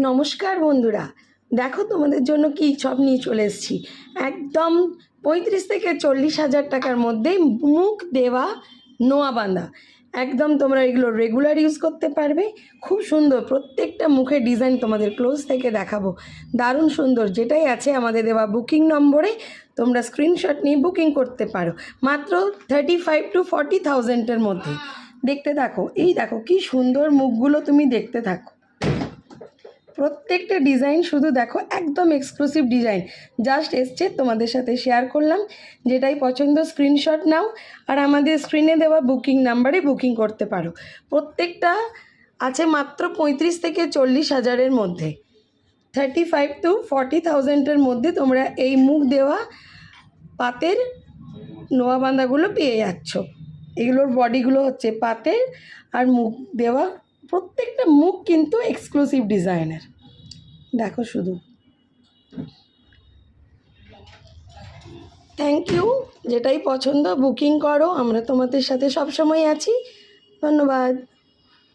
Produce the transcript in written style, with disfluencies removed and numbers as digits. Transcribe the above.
নমস্কার বন্ধুরা, দেখো তোমাদের জন্য কি সব নিয়ে চলে এসেছি। একদম 35 থেকে 40,000 টাকার মধ্যেই মুখ দেওয়া নোয়া বাঁধা। একদম তোমরা এগুলো রেগুলার ইউজ করতে পারবে। খুব সুন্দর, প্রত্যেকটা মুখের ডিজাইন তোমাদের ক্লোজ থেকে দেখাবো। দারুণ সুন্দর, যেটাই আছে আমাদের দেওয়া বুকিং নম্বরে তোমরা স্ক্রিনশট নিয়ে বুকিং করতে পারো। মাত্র 35 to 40,000-এর মধ্যে। দেখতে থাকো, এই দেখো কি সুন্দর মুখগুলো, তুমি দেখতে থাকো। প্রত্যেকটা ডিজাইন শুধু দেখো, একদম এক্সক্লুসিভ ডিজাইন জাস্ট এসছে, তোমাদের সাথে শেয়ার করলাম। যেটাই পছন্দ স্ক্রিনশট নাও আর আমাদের স্ক্রিনে দেওয়া বুকিং নাম্বারে বুকিং করতে পারো। প্রত্যেকটা আছে মাত্র 35 থেকে 40,000-এর মধ্যে। 35 to 40,000-এর মধ্যে তোমরা এই মুখ দেওয়া পাতের নোয়া বাঁধাগুলো পেয়ে যাচ্ছ। এগুলোর বডিগুলো হচ্ছে পাতের আর মুখ দেওয়া, প্রত্যেকটা মুখ কিন্তু এক্সক্লুসিভ ডিজাইনের। দেখো শুধু, থ্যাংক ইউ। যেটাই পছন্দ বুকিং করো, আমরা তোমাদের সাথে সব সময় আছি। ধন্যবাদ।